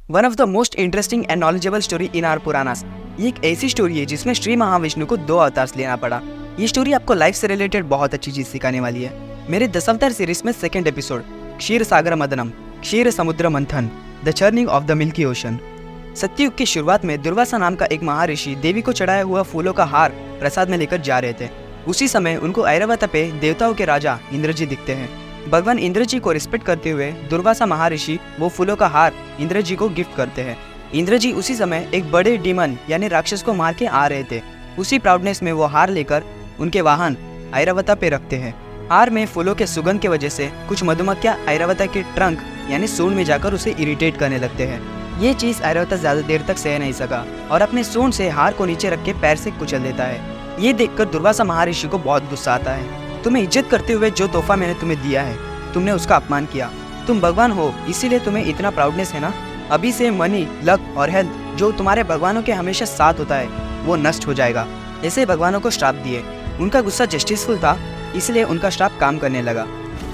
One of the most interesting and knowledgeable story in our Puranas. ये एक ऐसी story है जिसमें श्री महाविष्णु को 2 अवतार लेना पड़ा। ये स्टोरी आपको लाइफ से रिलेटेड बहुत अच्छी चीज सिखाने वाली है। मेरे 10 अवतार सीरीज में second episode Kshir Sagar मदनम, Kshira Samudra Manthan, the churning of the milky ocean. सत्ययुग की शुरुआत में दुर्वासा नाम का एक महर्षि देवी को चढ़ाया हुआ फूलों का हार प्रसाद में लेकर जा रहे थे। उसी समय उनको ऐरावत पे देवताओं के राजा इंद्र जी दिखते हैं। भगवान इंद्र जी को रिस्पेक्ट करते हुए दुर्वासा महर्षि वो फूलों का हार इंद्र जी को गिफ्ट करते हैं। इंद्र जी उसी समय एक बड़े डीमन यानी राक्षस को मार के आ रहे थे। उसी प्राउडनेस में वो हार लेकर उनके वाहन ऐरावता पे रखते हैं। हार में फूलों के सुगंध की वजह से कुछ मधुमक्खियां ऐरावता के ट्रंक यानी सूंड में जाकर उसे इरिटेट करने लगते हैं। ये चीज ऐरावता ज्यादा देर तक सह नहीं सका और अपने सूंड से हार को नीचे रख के पैर से कुचल देता है। ये देखकर दुर्वासा महर्षि को बहुत गुस्सा आता है। तुम्हें इज्जत करते हुए जो तोहफा मैंने तुम्हें दिया है, तुमने उसका अपमान किया। तुम भगवान हो इसीलिए तुम्हें इतना प्राउडनेस है ना। अभी से मनी, लक और हेल्थ जो तुम्हारे भगवानों के हमेशा साथ होता है वो नष्ट हो जाएगा। ऐसे भगवानों को श्राप दिए। उनका गुस्सा जस्टिसफुल था इसलिए उनका श्राप काम करने लगा।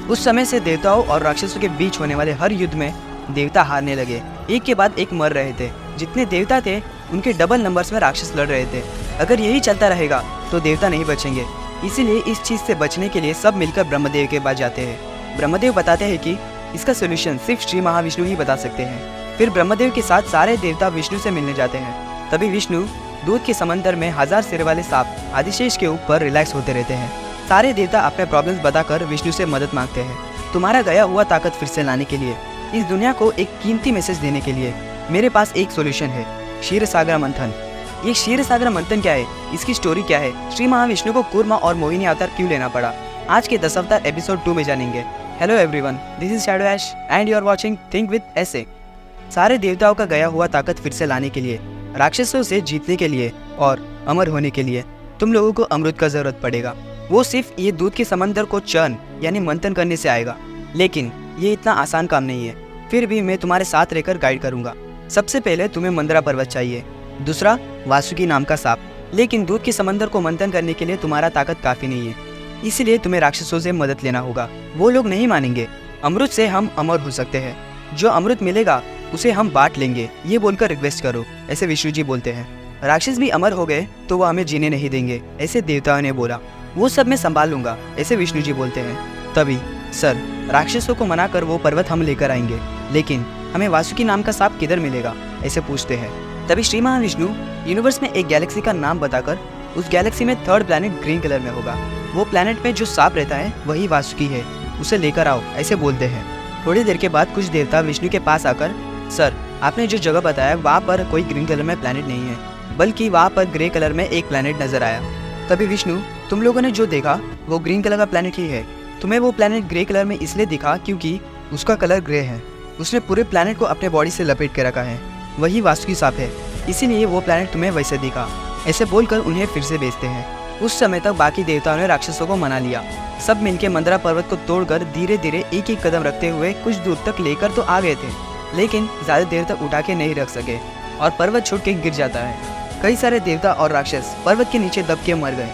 उस समय से देवताओं और राक्षसों के बीच होने वाले हर युद्ध में देवता हारने लगे। एक के बाद एक मर रहे थे। जितने देवता थे उनके डबल नंबर्स में राक्षस लड़ रहे थे। अगर यही चलता रहेगा तो देवता नहीं बचेंगे। इसीलिए इस चीज से बचने के लिए सब मिलकर ब्रह्मदेव के पास जाते हैं। ब्रह्मदेव बताते हैं कि इसका सोल्यूशन सिर्फ श्री महाविष्णु ही बता सकते हैं। फिर ब्रह्मदेव के साथ सारे देवता विष्णु से मिलने जाते हैं। तभी विष्णु दूध के समंदर में 1000 सिर वाले सांप आदिशेष के ऊपर रिलैक्स होते रहते हैं। सारे देवता अपने प्रॉब्लम्स बताकर विष्णु से मदद मांगते हैं। तुम्हारा गया हुआ ताकत फिर से लाने के लिए, इस दुनिया को एक कीमती मैसेज देने के लिए मेरे पास एक सोल्यूशन है, क्षीर सागर मंथन। ये क्षीर सागर मंथन क्या है, इसकी स्टोरी क्या है, श्री महाविष्णु को कूर्मा और मोहिनी अवतार क्यों लेना पड़ा, आज के 10 अवतार एपिसोड 2 में जानेंगे। Hello everyone, this is Shadow Ash and you are watching think with Ash. सारे देवताओं का गया हुआ ताकत फिर से लाने के लिए, राक्षसों से जीतने के लिए और अमर होने के लिए तुम लोगों को अमृत का जरूरत पड़ेगा। वो सिर्फ ये दूध के समंदर को चर्न यानी मंथन करने से आएगा। लेकिन ये इतना आसान काम नहीं है। फिर भी मैं तुम्हारे साथ रहकर गाइड करूंगा। सबसे पहले तुम्हें मंदरा पर्वत चाहिए, दूसरा वासुकी नाम का सांप। लेकिन दूध के समंदर को मंथन करने के लिए तुम्हारा ताकत काफी नहीं है, इसलिए तुम्हें राक्षसों से मदद लेना होगा। वो लोग नहीं मानेंगे। अमृत से हम अमर हो सकते हैं। जो अमृत मिलेगा उसे हम बांट लेंगे, ये बोलकर रिक्वेस्ट करो, ऐसे विष्णु जी बोलते हैं। राक्षस भी अमर हो गए तो वो हमें जीने नहीं देंगे, ऐसे देवताओं ने बोला। वो सब मैं संभाल लूंगा, ऐसे विष्णु जी बोलते हैं। तभी सर, राक्षसों को मनाकर वो पर्वत हम लेकर आएंगे, लेकिन हमें वासुकी नाम का सांप किधर मिलेगा, ऐसे पूछते हैं। तभी श्री महाविष्णु यूनिवर्स में एक गैलेक्सी का नाम बताकर उस गैलेक्सी में 3rd प्लैनेट ग्रीन कलर में होगा। वो प्लैनेट में जो सांप रहता है वही वासुकी है, उसे लेकर आओ, ऐसे बोलते हैं। थोड़ी देर के बाद कुछ देवता विष्णु के पास आकर, सर आपने जो जगह बताया वहाँ पर कोई ग्रीन कलर में प्लैनेट नहीं है, बल्कि वहाँ पर ग्रे कलर में एक प्लैनेट नजर आया। तभी विष्णु, तुम लोगों ने जो देखा वो ग्रीन कलर का प्लैनेट ही है। तुम्हें वो प्लैनेट ग्रे कलर में इसलिए दिखा क्योंकि उसका कलर ग्रे है। उसने पूरे प्लैनेट को अपने बॉडी से लपेट के रखा है, वही वासुकी सांप है, इसीलिए वो प्लैनेट तुम्हें वैसे दिखा, ऐसे बोलकर उन्हें फिर से बेचते हैं। उस समय तक बाकी देवताओं ने राक्षसों को मना लिया। सब मिलके मंदरा पर्वत को तोड़कर धीरे धीरे एक एक कदम रखते हुए कुछ दूर तक लेकर तो आ गए थे, लेकिन ज्यादा देर तक उठा के नहीं रख सके और पर्वत छूट के गिर जाता है। कई सारे देवता और राक्षस पर्वत के नीचे दब के मर गए।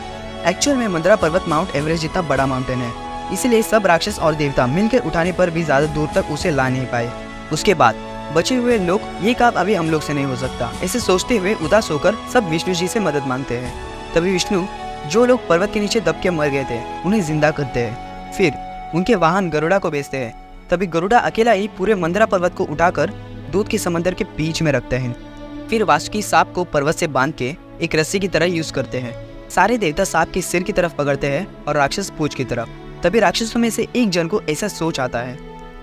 एक्चुअल में मंदरा पर्वत माउंट एवरेस्ट जितना बड़ा माउंटेन है, इसलिए सब राक्षस और देवता मिलकर उठाने पर भी ज्यादा दूर तक उसे ला नहीं पाए। उसके बाद बचे हुए लोग, ये काम अभी हम लोग से नहीं हो सकता, ऐसे सोचते हुए उदास होकर सब विष्णु जी से मदद मांगते हैं। तभी विष्णु जो लोग पर्वत के नीचे दब के मर गए थे उन्हें जिंदा करते हैं, फिर उनके वाहन गरुड़ा को बेचते हैं। तभी गरुड़ा अकेला ही पूरे मंदरा पर्वत को उठाकर दूध के समंदर के बीच में रखते हैं। फिर वासुकी सांप को पर्वत से बांध के एक रस्सी की तरह यूज करते हैं। सारे देवता सांप के सिर की तरफ पकड़ते हैं और राक्षस पूंछ की तरफ। तभी राक्षसों में से एक जन को ऐसा सोच आता है,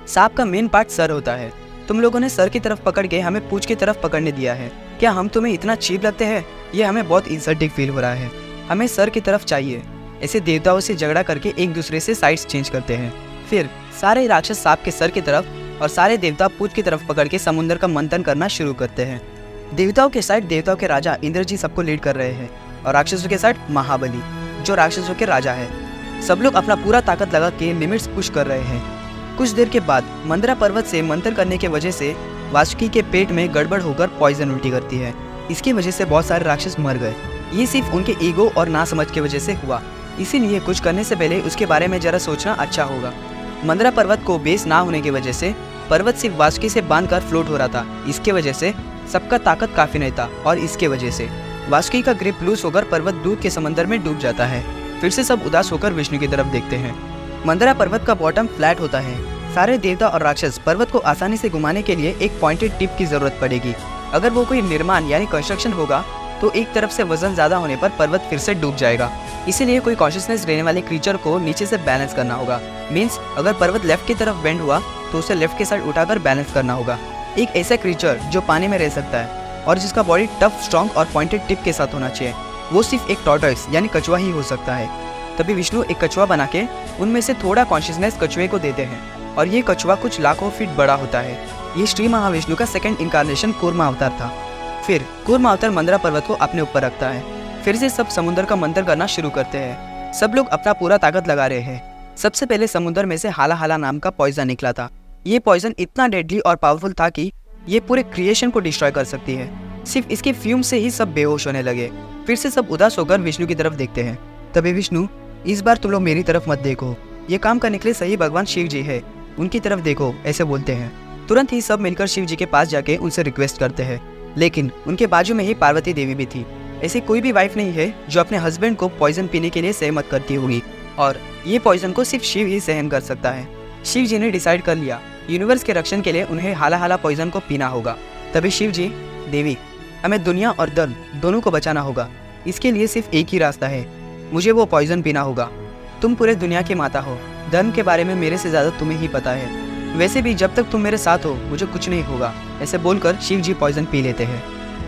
सांप का मेन पार्ट सर होता है, तुम लोगों ने सर की तरफ पकड़ के हमें पूंछ की तरफ पकड़ने दिया है, क्या हम तुम्हें इतना चीप लगते हैं? ये हमें बहुत इंसल्टिंग फील हो रहा है, हमें सर की तरफ चाहिए। ऐसे देवताओं से झगड़ा करके एक दूसरे से साइड्स चेंज करते हैं। फिर सारे राक्षस सांप के सर की तरफ और सारे देवता पूंछ की तरफ पकड़ के समुद्र का मंथन करना शुरू करते हैं। देवताओं के साइड देवताओं के राजा इंद्र जी सबको लीड कर रहे हैं और राक्षसों के साइड महाबली जो राक्षसों के राजा है। सब लोग अपना पूरा ताकत लगा के लिमिट्स पुश कर रहे हैं। कुछ देर के बाद मंदरा पर्वत से मंथन करने की वजह से वासुकी के पेट में गड़बड़ होकर पॉइजन उल्टी करती है। इसकी वजह से बहुत सारे राक्षस मर गए। ये सिर्फ उनके ईगो और ना समझ की वजह से हुआ, इसीलिए कुछ करने से पहले उसके बारे में जरा सोचना अच्छा होगा। मंदरा पर्वत को बेस ना होने की वजह से पर्वत सिर्फ वासुकी से बांधकर फ्लोट हो रहा था। इसके वजह से सबका ताकत काफी नहीं था और इसके वजह से वासुकी का ग्रिप लूज होकर पर्वत दूर के समंदर में डूब जाता है। फिर से सब उदास होकर विष्णु की तरफ देखते हैं। मंदरा पर्वत का बॉटम फ्लैट होता है। सारे देवता और राक्षस पर्वत को आसानी से घुमाने के लिए एक पॉइंटेड टिप की जरूरत पड़ेगी। अगर वो कोई निर्माण यानी कंस्ट्रक्शन होगा तो एक तरफ से वजन ज्यादा होने पर पर्वत फिर से डूब जाएगा। इसीलिए कोई कॉन्शियसनेस रहने वाले क्रीचर को नीचे से बैलेंस करना होगा। मींस अगर पर्वत लेफ्ट की तरफ बेंड हुआ तो उसे लेफ्ट के साइड उठाकर बैलेंस करना होगा। एक ऐसा क्रीचर जो पानी में रह सकता है और जिसका बॉडी टफ, स्ट्रॉन्ग और पॉइंटेड टिप के साथ होना चाहिए, वो सिर्फ एक टॉर्टॉइस यानी कछुआ ही हो सकता है। तभी विष्णु एक कछुआ बना के उनमें से थोड़ा कॉन्शियसनेस कछुए को देते हैं और ये कछुआ कुछ लाखों फीट बड़ा होता है। ये श्री महाविष्णु का सेकंड इनकारनेशन कूर्मा अवतार था। फिर कूर्मा अवतार मंदरा पर्वत को अपने ऊपर रखता है। फिर से सब समुद्र का मंथन करना शुरू करते हैं। सब लोग अपना पूरा ताकत लगा रहे हैं। सबसे पहले समुद्र में से हाला हाला नाम का पॉइजन निकला था। ये पॉइजन इतना डेडली और पावरफुल था कि ये पूरे क्रिएशन को डिस्ट्रॉय कर सकती है। सिर्फ इसके फ्यूम से ही सब बेहोश होने लगे। फिर से सब उदास होकर विष्णु की तरफ देखते हैं। तभी विष्णु, इस बार तुम लोग मेरी तरफ मत देखो, ये काम करने के लिए सही भगवान शिव जी है, उनकी तरफ देखो, ऐसे बोलते हैं। तुरंत ही सब मिलकर शिव जी के पास जाके उनसे रिक्वेस्ट करते हैं। लेकिन उनके बाजू में ही पार्वती देवी भी थी। ऐसी कोई भी वाइफ नहीं है जो अपने हस्बैंड को पॉइजन पीने के लिए सहमत करती होगी, और ये पॉइजन को सिर्फ शिव ही सहन कर सकता है। शिव जी ने डिसाइड कर लिया यूनिवर्स के रक्षण के लिए उन्हें हाला हाला पॉइजन को पीना होगा। तभी शिव जी, देवी, हमें दुनिया और धर्म दोनों को बचाना होगा। इसके लिए सिर्फ एक ही रास्ता है, मुझे वो पॉइजन पीना होगा। तुम पूरे दुनिया की माता हो, धर्म के बारे में मेरे से ज़्यादा तुम्हें ही पता है। वैसे भी जब तक तुम मेरे साथ हो मुझे कुछ नहीं होगा, ऐसे बोलकर शिव जी पॉइजन पी लेते हैं।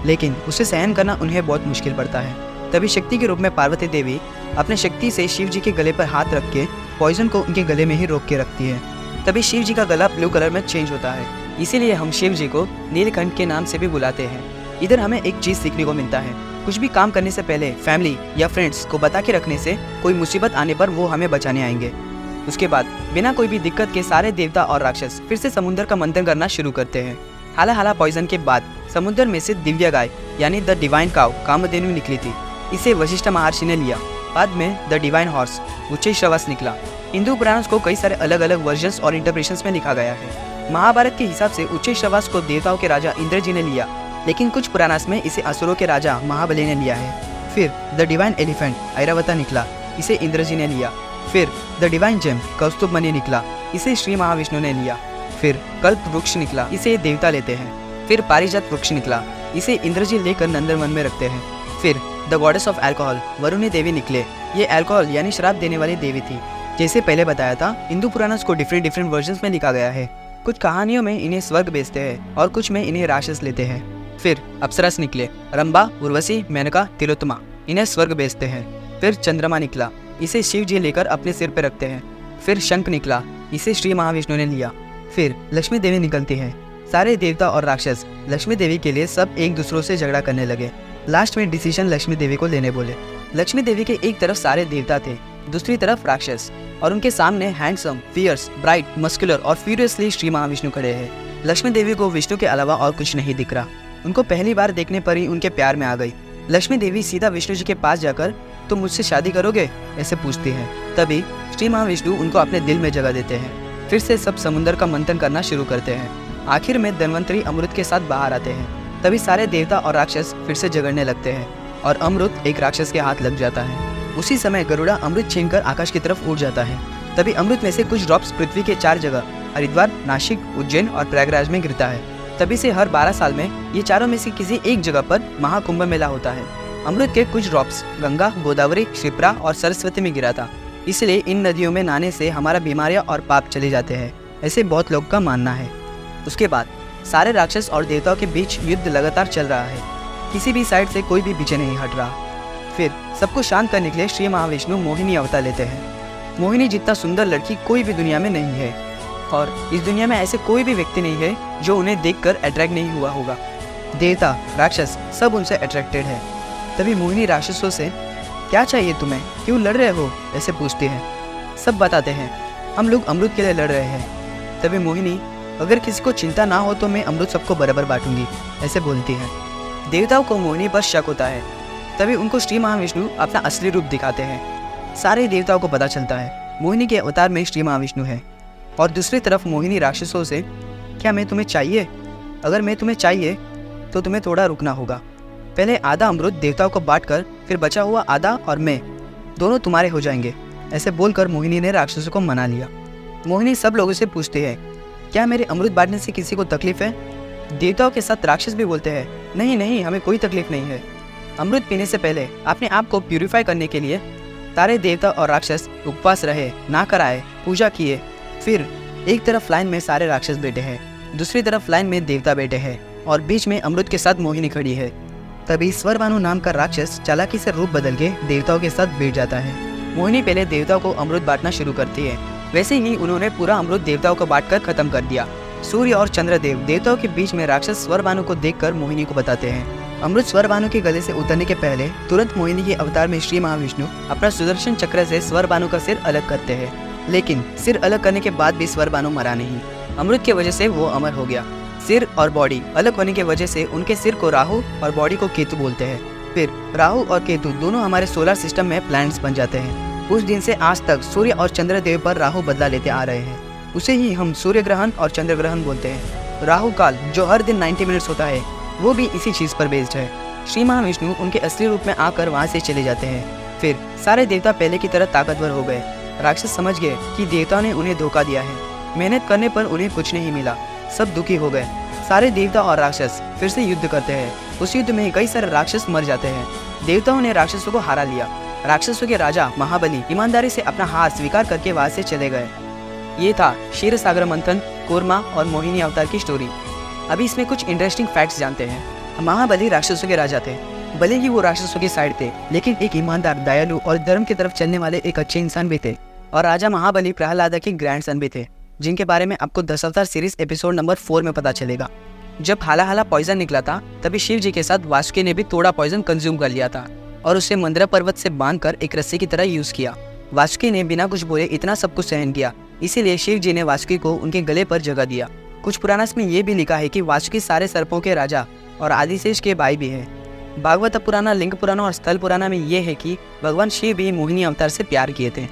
लेकिन उसे सहन करना उन्हें बहुत मुश्किल पड़ता है। तभी शक्ति के रूप में पार्वती देवी अपने शक्ति से शिव जी के गले पर हाथ रख के पॉइजन को उनके गले में ही रोक के रखती है। तभी शिव जी का गला ब्लू कलर में चेंज होता है। इसीलिए हम शिव जी को नीलकंठ के नाम से भी बुलाते हैं। इधर हमें एक चीज सीखने को मिलता है, कुछ भी काम करने से पहले फैमिली या फ्रेंड्स को बता के रखने से कोई मुसीबत आने पर वो हमें बचाने आएंगे। उसके बाद बिना कोई भी दिक्कत के सारे देवता और राक्षस फिर से समुद्र का मंथन करना शुरू करते हैं। हाला हाला पॉइजन के बाद समुद्र में से दिव्य गाय यानी द डिवाइन काउ कामधेनु निकली थी। इसे वशिष्ठ महर्षि ने लिया। बाद में द डिवाइन हॉर्स उच्चैश्रवास निकला। हिंदू पुराणों को कई सारे अलग अलग वर्जन्स और इंटरप्रिटेशंस में लिखा गया है। महाभारत के हिसाब से उच्चैश्रवास को देवताओं के राजा इंद्र जी ने लिया, लेकिन कुछ पुराणास में इसे असुरों के राजा महाबली ने लिया है। फिर द डिवाइन एलिफेंट ऐरावता निकला, इसे इंद्र जी ने लिया। फिर द डिवाइन जेम कौस्तुभ मणि निकला, इसे श्री महाविष्णु ने लिया। फिर कल्प वृक्ष निकला, इसे देवता लेते हैं। फिर पारिजात वृक्ष निकला, इसे इंद्र जी लेकर नंदनवन में रखते हैं। फिर the goddess of alcohol Varuni देवी निकले, ये अल्कोहल यानी शराब देने वाली देवी थी। जैसे पहले बताया था, हिंदू पुराणों को डिफरेंट वर्जन्स में लिखा गया है। कुछ कहानियों में इन्हें स्वर्ग भेजते हैं और कुछ में इन्हें राक्षस लेते हैं। फिर अप्सरास निकले, रंभा, उर्वशी, मेनका, तिलोत्तमा, इन्हें स्वर्ग भेजते हैं। फिर चंद्रमा निकला, इसे शिव जी लेकर अपने सिर पर रखते हैं। फिर शंख निकला, इसे श्री महाविष्णु ने लिया। फिर लक्ष्मी देवी निकलती है। सारे देवता और राक्षस लक्ष्मी देवी के लिए सब एक दूसरों से झगड़ा करने लगे। लास्ट में डिसीजन लक्ष्मी देवी को लेने बोले। लक्ष्मी देवी के एक तरफ सारे देवता थे, दूसरी तरफ राक्षस, और उनके सामने हैंडसम, फियर्स, ब्राइट, मस्कुलर और फ्यूरियसली श्री महाविष्णु खड़े हैं। लक्ष्मी देवी को विष्णु के अलावा और कुछ नहीं दिख रहा। उनको पहली बार देखने पर ही उनके प्यार में आ गई। लक्ष्मी देवी सीधा विष्णु जी के पास जाकर, तुम मुझसे शादी करोगे, ऐसे पूछती है। तभी श्री महाविष्णु उनको अपने दिल में जगह देते हैं। फिर से सब समुद्र का मंथन करना शुरू करते हैं। आखिर में धन्वंतरी अमृत के साथ बाहर आते हैं। तभी सारे देवता और राक्षस फिर से झगड़ने लगते हैं और अमृत एक राक्षस के हाथ लग जाता है। उसी समय गरुड़ा अमृत छीनकर आकाश की तरफ उड़ जाता है। तभी अमृत में से कुछ ड्रॉप्स पृथ्वी के 4 जगह हरिद्वार, नासिक, उज्जैन और प्रयागराज में गिरता है। तभी से हर 12 साल में ये चारों में से किसी एक जगह पर महाकुंभ मेला होता है। अमृत के कुछ ड्रॉप्स गंगा, गोदावरी, क्षिप्रा और सरस्वती में गिरा था। इसलिए इन नदियों में नहाने से हमारा बीमारियां और पाप चले जाते हैं, ऐसे बहुत लोग का मानना है। उसके बाद सारे राक्षस और देवताओं के बीच युद्ध लगातार चल रहा है। किसी भी साइड से कोई भी पीछे नहीं हट रहा। फिर सबको शांत करने के लिए श्री महाविष्णु मोहिनी अवतार लेते हैं। मोहिनी जितना सुंदर लड़की कोई भी दुनिया में नहीं है, और इस दुनिया में ऐसे कोई भी व्यक्ति नहीं है जो उन्हें देखकर अट्रैक्ट नहीं हुआ होगा। देवता, राक्षस सब उनसे अट्रैक्टेड है। तभी मोहिनी राक्षसों से, क्या चाहिए तुम्हें, क्यों लड़ रहे हो, ऐसे पूछती है। सब बताते हैं, हम लोग अमृत के लिए लड़ रहे हैं। तभी मोहिनी, अगर किसी को चिंता ना हो तो मैं अमृत सबको बराबर बांटूंगी, ऐसे बोलती है। देवताओं को मोहिनी पर शक होता है। तभी उनको श्री महाविष्णु अपना असली रूप दिखाते हैं। सारे देवताओं को पता चलता है मोहिनी के अवतार में श्री महाविष्णु है। और दूसरी तरफ मोहिनी राक्षसों से, क्या मैं तुम्हें चाहिए? अगर मैं तुम्हें चाहिए तो तुम्हें थोड़ा रुकना होगा। पहले आधा अमृत देवताओं को बांटकर फिर बचा हुआ आधा और मैं दोनों तुम्हारे हो जाएंगे। ऐसे बोलकर मोहिनी ने राक्षसों को मना लिया। मोहिनी सब लोगों से पूछती है, क्या मेरे अमृत बांटने से किसी को तकलीफ है? देवताओं के साथ राक्षस भी बोलते हैं, नहीं नहीं, हमें कोई तकलीफ नहीं है। अमृत पीने से पहले अपने आप को प्यूरिफाई करने के लिए सारे देवता और राक्षस उपवास रहे, ना कराए, पूजा किए। फिर एक तरफ लाइन में सारे राक्षस बैठे हैं, दूसरी तरफ लाइन में देवता बैठे हैं और बीच में अमृत के साथ मोहिनी खड़ी है। तभी स्वरभानु नाम का राक्षस चालाकी से रूप बदल के देवताओं के साथ बैठ जाता है। मोहिनी पहले देवताओं को अमृत बांटना शुरू करती है। वैसे ही उन्होंने पूरा अमृत देवताओं को बांटकर खत्म कर दिया। सूर्य और चंद्रदेव देवताओं के बीच में राक्षस स्वरभानु को देखकर मोहिनी को बताते हैं। अमृत स्वरभानु के गले से उतरने के पहले तुरंत मोहिनी के अवतार में श्री महाविष्णु अपना सुदर्शन चक्र से स्वरभानु का सिर अलग करते हैं। लेकिन सिर अलग करने के बाद भी स्वरभानु मरा नहीं। अमृत की वजह से वो अमर हो गया। सिर और बॉडी अलग होने की वजह से उनके सिर को राहु और बॉडी को केतु बोलते हैं। फिर राहु और केतु दोनों हमारे सोलर सिस्टम में प्लैनेट्स बन जाते हैं। उस दिन से आज तक सूर्य और चंद्रदेव पर राहु बदला लेते आ रहे हैं। उसे ही हम सूर्य ग्रहण और चंद्र ग्रहण बोलते हैं। राहु काल जो हर दिन 90 मिनट्स होता है वो भी इसी चीज पर बेस्ड है। श्री महाविष्णु उनके असली रूप में आकर वहाँ से चले जाते हैं। फिर सारे देवता पहले की तरह ताकतवर हो गए। राक्षस समझ गए कि देवता ने उन्हें धोखा दिया है। मेहनत करने पर उन्हें कुछ नहीं मिला, सब दुखी हो गए। सारे देवता और राक्षस फिर से युद्ध करते हैं। उस युद्ध में कई सारे राक्षस मर जाते हैं। देवताओं ने राक्षसों को हरा लिया। राक्षसों के राजा महाबली ईमानदारी से अपना हार स्वीकार करके वहां से चले गए। ये था क्षीर सागर मंथन, कूर्मा और मोहिनी अवतार की स्टोरी। अभी इसमें कुछ इंटरेस्टिंग फैक्ट्स जानते हैं। महाबली राक्षसों के राजा थे। भले ही वो राक्षसों की साइड थे, लेकिन एक ईमानदार, दयालु और धर्म की तरफ चलने वाले एक अच्छे इंसान भी थे। और राजा महाबली प्रहलादा के ग्रैंडसन भी थे, जिनके बारे में आपको दशावतार सीरीज एपिसोड नंबर 4 में पता चलेगा। जब हाला पॉइजन निकला था तभी शिव जी के साथ वासुकी ने भी थोड़ा पॉइजन कंज्यूम कर लिया था और उसे मंदरा पर्वत से बांधकर एक रस्सी की तरह यूज किया। वासुकी ने बिना कुछ बोले इतना सब कुछ सहन किया, इसीलिए शिव जी ने वासुकी को उनके गले पर जगह दिया। कुछ पुराणास में ये भी लिखा है कि वासुकी सारे सर्पों के राजा और आदिशेष के भाई भी है। भागवत पुराना, लिंग पुराना और स्थल पुराना में ये है कि भगवान शिव भी मोहिनी अवतार से प्यार किए थे।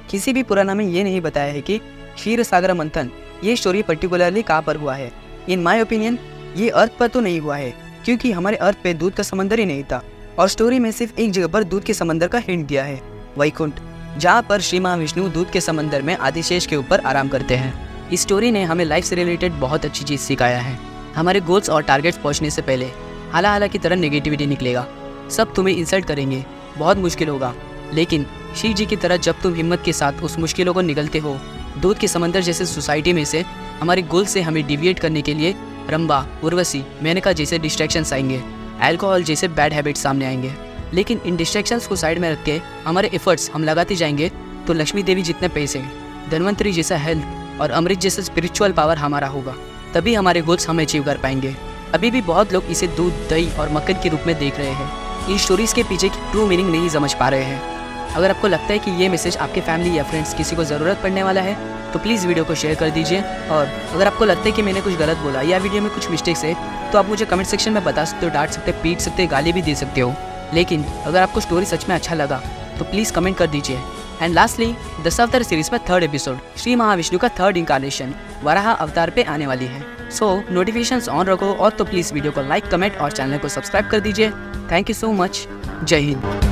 किसी भी पुराना में ये नहीं बताया है कि क्षीर सागर मंथन ये स्टोरी पर्टिकुलरली कहाँ पर हुआ है। इन माई ओपिनियन ये अर्थ पर तो नहीं हुआ है, क्योंकि हमारे अर्थ पे दूध का समंदर ही नहीं था। और स्टोरी में सिर्फ एक जगह पर दूध के समंदर का हिंट दिया है, वैकुंठ, जहाँ पर श्री महाविष्णु दूध के समंदर में आदिशेष के ऊपर आराम करते हैं। इस स्टोरी ने हमें लाइफ से रिलेटेड बहुत अच्छी चीज़ सिखाया है। हमारे गोल्स और टारगेट्स पहुँचने से पहले हाला की तरह नेगेटिविटी निकलेगा। सब तुम्हें इंसल्ट करेंगे, बहुत मुश्किल होगा, लेकिन शिव जी की तरह जब तुम हिम्मत के साथ उस मुश्किलों को निकलते हो, दूध के समंदर जैसे सोसाइटी में से हमारे गोल से हमें डिविएट करने के लिए रंबा, उर्वशी, मेनका जैसे डिस्ट्रैक्शंस आएंगे, अल्कोहल जैसे बैड हैबिट्स सामने आएंगे। लेकिन इन डिस्ट्रैक्शंस को साइड में रख के हमारे एफर्ट्स हम लगाते जाएंगे तो लक्ष्मी देवी जितने पैसे, धनवंतरी जैसा हेल्थ और अमृत जैसा स्पिरिचुअल पावर हमारा होगा, तभी हमारे गोल्स हम अचीव कर पाएंगे। अभी भी बहुत लोग इसे दूध, दही और मक्खन के रूप में देख रहे हैं। इन स्टोरीज के पीछे की ट्रू मीनिंग नहीं समझ पा रहे हैं। अगर आपको लगता है कि ये मैसेज आपके फैमिली या फ्रेंड्स किसी को ज़रूरत पड़ने वाला है तो प्लीज़ वीडियो को शेयर कर दीजिए। और अगर आपको लगता है कि मैंने कुछ गलत बोला या वीडियो में कुछ मिस्टेक्स है तो आप मुझे कमेंट सेक्शन में बता सकते हो, डांट सकते, पीट सकते, गाली भी दे सकते हो। लेकिन अगर आपको स्टोरी सच में अच्छा लगा तो प्लीज़ कमेंट कर दीजिए। एंड लास्टली, दशावतार सीरीज में 3rd एपिसोड श्री महाविष्णु का 3rd इनकार्नेशन वराह अवतार पे आने वाली है। सो नोटिफिकेशंस ऑन रखो और तो प्लीज़ वीडियो को लाइक, कमेंट और चैनल को सब्सक्राइब कर दीजिए। Thank you so much. जय हिंद।